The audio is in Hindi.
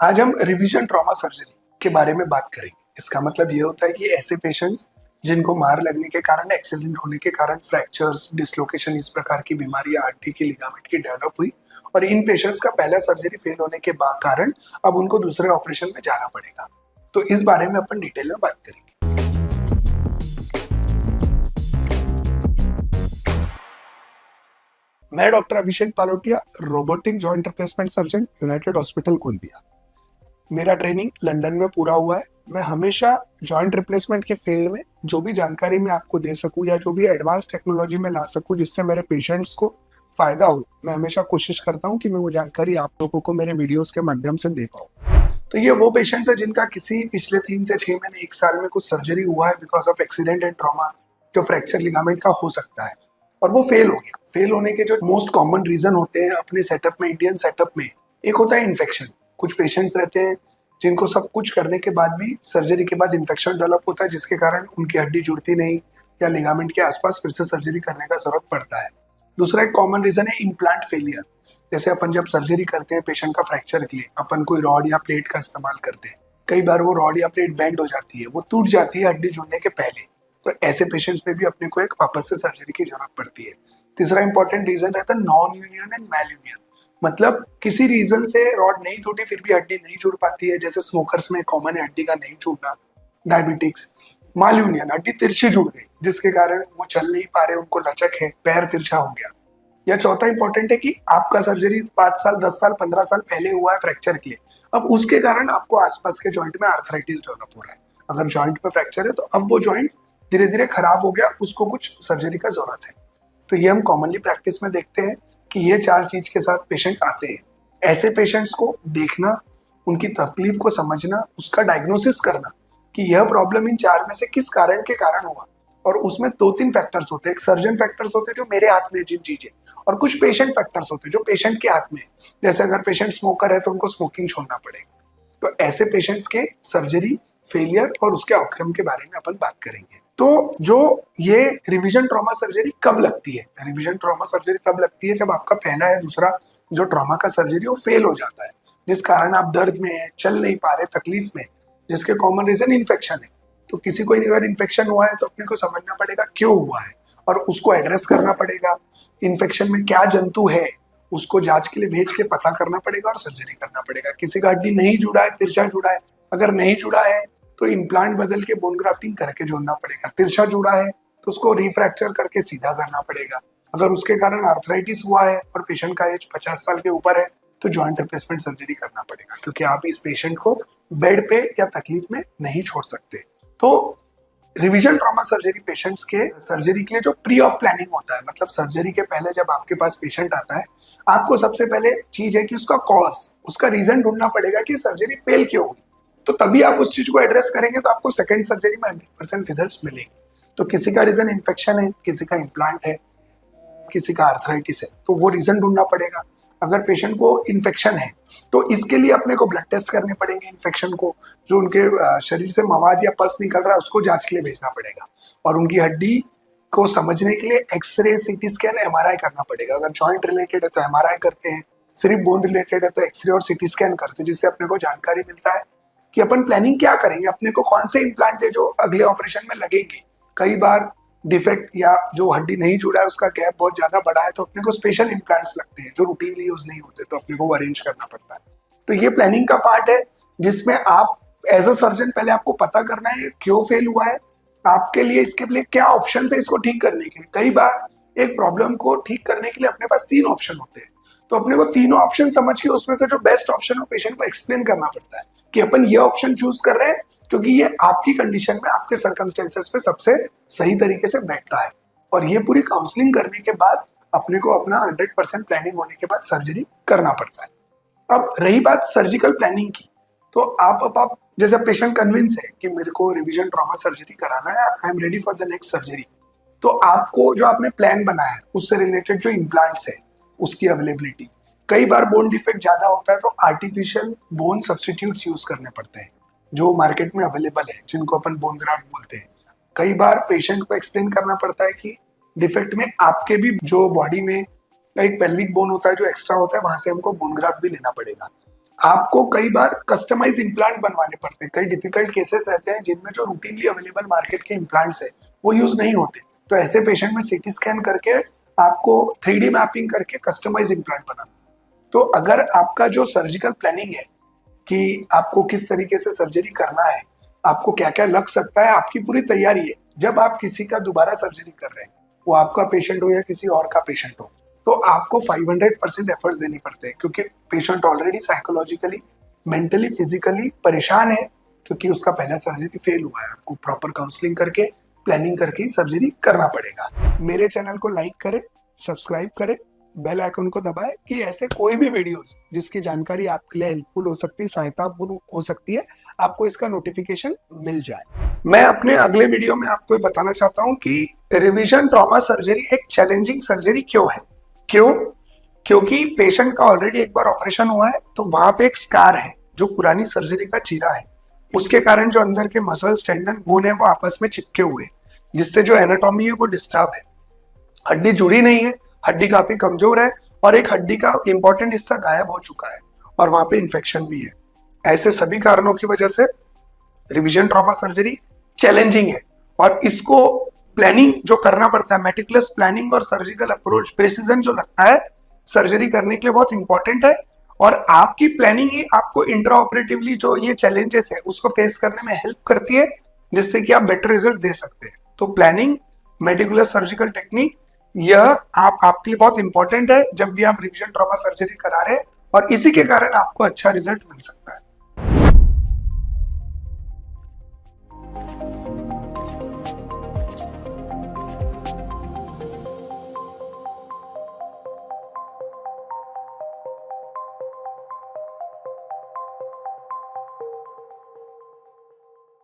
आज हम रिवीजन ट्रॉमा सर्जरी के बारे में बात करेंगे। इसका मतलब ये होता है कि ऐसे पेशेंट्स जिनको मार लगने के कारण, एक्सीडेंट होने के कारण फ्रैक्चर्स, डिसलोकेशन, इस प्रकार की बीमारियां हड्डी की, लिगामेंट की डेवलप हुई और इन पेशेंट्स का पहला सर्जरी फेल होने के कारण अब उनको दूसरे ऑपरेशन में जाना पड़ेगा। तो इस बारे में अपन डिटेल में बात करेंगे। मैं doctor Abhishek Palotia, robotic joint replacement surgeon, United Hospital Gondia. मेरा ट्रेनिंग लंदन में पूरा हुआ है। मैं हमेशा जॉइंट रिप्लेसमेंट के फील्ड में जो भी जानकारी मैं आपको दे सकूं या जो भी एडवांस टेक्नोलॉजी में ला सकूं जिससे मेरे पेशेंट्स को फायदा हो, मैं हमेशा कोशिश करता हूं कि मैं वो जानकारी आप लोगों को मेरे वीडियोस के माध्यम से दे पाऊं। तो ये वो पेशेंट्स है जिनका किसी पिछले 3 से 6 महीने, 1 साल में कुछ सर्जरी हुआ है because of accident and trauma, जो फ्रैक्चर लिगामेंट का हो सकता है और वो फेल हो गया। फेल होने के जो मोस्ट कॉमन रीजन होते हैं अपने सेटअप में, इंडियन सेटअप में, एक होता है इन्फेक्शन। कुछ पेशेंट्स रहते हैं जिनको सब कुछ करने के बाद भी सर्जरी के बाद इन्फेक्शन डेवलप होता है जिसके कारण उनकी हड्डी जुड़ती नहीं या लिगामेंट के आसपास फिर से सर्जरी करने का जरूरत पड़ता है। दूसरा एक कॉमन रीजन है इम्प्लांट फेलियर। जैसे अपन जब सर्जरी करते हैं पेशेंट का फ्रैक्चर के लिए, अपन कोई रॉड या प्लेट का इस्तेमाल करते हैं। कई बार वो रॉड या प्लेट बेंड हो जाती है, वो टूट जाती है हड्डी जुड़ने के पहले। तो ऐसे पेशेंट्स में भी अपने को एक वापस से सर्जरी की जरूरत पड़ती है। तीसरा इंपॉर्टेंट रीजन रहता है नॉन यूनियन एंड मैल यूनियन। मतलब किसी रीजन से रॉड नहीं टूटी फिर भी हड्डी नहीं जुड़ पाती है। जैसे स्मोकर्स में कॉमन है हड्डी का नहीं जुड़ना, डायबिटिक्स। माल यूनियन, हड्डी तिरछी जुड़ गई जिसके कारण वो चल नहीं पा रहे, उनको लचक है, पैर तिरछा हो गया। या चौथा इंपॉर्टेंट है कि आपका सर्जरी 5 साल, 10 साल, 15 साल पहले हुआ है फ्रैक्चर के लिए, अब उसके कारण आपको आसपास के जॉइंट में आर्थराइटिस डेवलप हो रहा है। अगर जॉइंट में फ्रैक्चर है तो अब वो जॉइंट धीरे धीरे खराब हो गया, उसको कुछ सर्जरी का जरूरत है। तो ये हम कॉमनली प्रैक्टिस में देखते हैं कि ये 4 चीज के साथ पेशेंट आते हैं। ऐसे पेशेंट्स को देखना, उनकी तकलीफ को समझना, उसका डायग्नोसिस करना कि यह प्रॉब्लम इन 4 में से किस कारण के कारण हुआ। और उसमें 2-3 फैक्टर्स होते हैं। एक सर्जन फैक्टर्स होते हैं जो मेरे हाथ में जिन चीजें, और कुछ पेशेंट फैक्टर्स होते हैं जो पेशेंट के हाथ में है। जैसे अगर पेशेंट स्मोकर है तो उनको स्मोकिंग छोड़ना पड़ेगा। तो ऐसे पेशेंट्स के सर्जरी फेलियर और उसके आउटकम के बारे में अपन बात करेंगे। तो जो ये रिवीजन ट्रॉमा सर्जरी कब लगती है? रिवीजन ट्रॉमा सर्जरी तब लगती है जब आपका पहला या दूसरा जो ट्रॉमा का सर्जरी वो फेल हो जाता है, जिस कारण आप दर्द में है, चल नहीं पा रहे, तकलीफ में, जिसके कॉमन रीजन इन्फेक्शन है। तो किसी को अगर इन्फेक्शन हुआ है तो अपने को समझना पड़ेगा क्यों हुआ है और उसको एड्रेस करना पड़ेगा। इन्फेक्शन में क्या जंतु है उसको जांच के लिए भेज के पता करना पड़ेगा और सर्जरी करना पड़ेगा। किसी का हड्डी नहीं जुड़ा है, तिरछा जुड़ा है, अगर नहीं जुड़ा है तो इम्प्लांट बदल के बोन ग्राफ्टिंग करके जोड़ना पड़ेगा। तिरछा जुड़ा है तो उसको रिफ्रैक्चर करके सीधा करना पड़ेगा। अगर उसके कारण आर्थराइटिस हुआ है और पेशेंट का एज 50 साल के ऊपर है तो जॉइंट रिप्लेसमेंट सर्जरी करना पड़ेगा, क्योंकि आप इस पेशेंट को बेड पे या तकलीफ में नहीं छोड़ सकते। तो रिवीजन ट्रॉमा सर्जरी पेशेंट्स के सर्जरी के लिए जो प्री ऑप प्लानिंग होता है, मतलब सर्जरी के पहले जब आपके पास पेशेंट आता है, आपको सबसे पहले चीज है कि उसका कॉज, उसका रीजन ढूंढना पड़ेगा कि सर्जरी फेल क्यों हुई। तो तभी आप उस चीज को एड्रेस करेंगे तो आपको सेकंड सर्जरी में 100% रिजल्ट्स मिलेंगे। तो किसी का रीजन इन्फेक्शन है, किसी का इम्प्लांट है, किसी का आर्थराइटिस है, तो वो रीजन ढूंढना पड़ेगा। अगर पेशेंट को इन्फेक्शन है तो इसके लिए अपने को ब्लड टेस्ट करने पड़ेंगे। इन्फेक्शन को, जो उनके शरीर से मवाद या पस निकल रहा है उसको जांच के लिए भेजना पड़ेगा। और उनकी हड्डी को समझने के लिए एक्सरे, सीटी स्कैन, एमआरआई करना पड़ेगा। अगर जॉइंट रिलेटेड है तो एमआरआई करते हैं, सिर्फ बोन रिलेटेड है तो एक्सरे और सीटी स्कैन करते हैं, जिससे अपने को जानकारी मिलता है कि अपन प्लानिंग क्या करेंगे, अपने को कौन से इम्प्लांट है जो अगले ऑपरेशन में लगेंगे। कई बार डिफेक्ट या जो हड्डी नहीं जुड़ा है उसका गैप बहुत ज्यादा बड़ा है तो अपने को स्पेशल इम्प्लांट्स लगते हैं जो रूटीनली यूज नहीं होते, तो अपने को वो अरेंज करना पड़ता है। तो ये प्लानिंग का पार्ट है जिसमें आप एज अ सर्जन पहले आपको पता करना है क्यों फेल हुआ है, आपके लिए इसके लिए क्या ऑप्शन है इसको ठीक करने के लिए। कई बार एक प्रॉब्लम को ठीक करने के लिए अपने पास 3 ऑप्शन होते हैं, तो अपने को तीनों ऑप्शन समझ के उसमें से जो बेस्ट ऑप्शन हो पेशेंट को एक्सप्लेन करना पड़ता है कि अपन ये ऑप्शन चूज कर रहे हैं क्योंकि ये आपकी कंडीशन में, आपके सर्कमस्टेंसेस पे सबसे सही तरीके से बैठता है। और ये पूरी काउंसलिंग करने के बाद अपने को अपना 100% प्लानिंग होने के बाद सर्जरी करना पड़ता है। अब रही बात सर्जिकल प्लानिंग की, तो आप जैसे पेशेंट कन्विंस है कि मेरे को रिवीजन ट्रॉमा सर्जरी कराना है, I am ready for the next surgery, तो आपको जो आपने प्लान बनाया है उससे रिलेटेड जो इम्प्लांट्स है उसकी अवेलेबिलिटी, कई बार बोन डिफेक्ट ज्यादा होता है तो आर्टिफिशियल बोन सब्सटीट्यूट्स यूज करने पड़ते हैं जो मार्केट में अवेलेबल है, जिनको अपन बोन ग्राफ्ट बोलते हैं। कई बार पेशेंट को एक्सप्लेन करना पड़ता है कि डिफेक्ट में आपके भी जो बॉडी में एक पेल्विक बोन होता है जो एक्स्ट्रा होता है, वहां से हमको बोन ग्राफ्ट भी लेना पड़ेगा। आपको कई बार कस्टमाइज इम्प्लांट बनवाने पड़ते हैं। कई डिफिकल्ट केसेस रहते हैं जिनमें जो रूटीनली अवेलेबल मार्केट के इम्प्लांट्स है वो यूज नहीं होते, तो ऐसे पेशेंट में सीटी स्कैन करके आपको 3D मैपिंग करके कस्टमाइज इम्प्लांट बनाना। तो अगर आपका जो सर्जिकल प्लानिंग है कि आपको किस तरीके से सर्जरी करना है, आपको क्या क्या लग सकता है, आपकी पूरी तैयारी है जब आप किसी का दोबारा सर्जरी कर रहे हैं, वो आपका पेशेंट हो या किसी और का पेशेंट हो, तो आपको 500% एफर्ट्स देने पड़ते हैं, क्योंकि patient already psychologically, mentally, physically परेशान है, क्योंकि उसका पहला सर्जरी फेल हुआ है। आपको प्रॉपर काउंसलिंग करके, प्लानिंग करके सर्जरी करना पड़ेगा। मेरे चैनल को लाइक करें, सब्सक्राइब करें, बेल आइकन को दबाएं कि ऐसे कोई भी वीडियोस जिसकी जानकारी आपके लिए हेल्पफुल हो सकती है, सहायता हो सकती है, आपको इसका नोटिफिकेशन मिल जाए। मैं अपने अगले वीडियो में आपको बताना चाहता हूं कि रिवीजन ट्रॉमा सर्जरी एक चैलेंजिंग सर्जरी क्यों है। क्यों? क्योंकि पेशेंट का ऑलरेडी एक बार ऑपरेशन हुआ है, तो वहां पे एक स्कार है जो पुरानी सर्जरी का चीरा है, उसके कारण जो अंदर के मसल्स, टेंडन, बोन है वो आपस में चिपके हुए, जिससे जो एनाटॉमी है वो डिस्टर्ब है। हड्डी जुड़ी नहीं है, हड्डी काफी कमजोर है, और एक हड्डी का इंपॉर्टेंट हिस्सा गायब हो चुका है, और वहां पे इन्फेक्शन भी है। ऐसे सभी कारणों की वजह से रिवीजन ट्रॉमा सर्जरी चैलेंजिंग है, और इसको प्लानिंग जो करना पड़ता है, मेटिकुलस प्लानिंग और सर्जिकल अप्रोच, प्रिसीजन जो लगता है सर्जरी करने के लिए बहुत इंपॉर्टेंट है। और आपकी प्लानिंग ही आपको इंट्रा ऑपरेटिवली जो ये चैलेंजेस है उसको फेस करने में हेल्प करती है, जिससे कि आप बेटर रिजल्ट दे सकते हैं। तो प्लानिंग, मेटिकुलस सर्जिकल टेक्निक, यह आपके लिए बहुत इंपॉर्टेंट है जब भी आप रिवीजन ट्रॉमा सर्जरी करा रहे हैं, और इसी के कारण आपको अच्छा रिजल्ट मिल सकता है।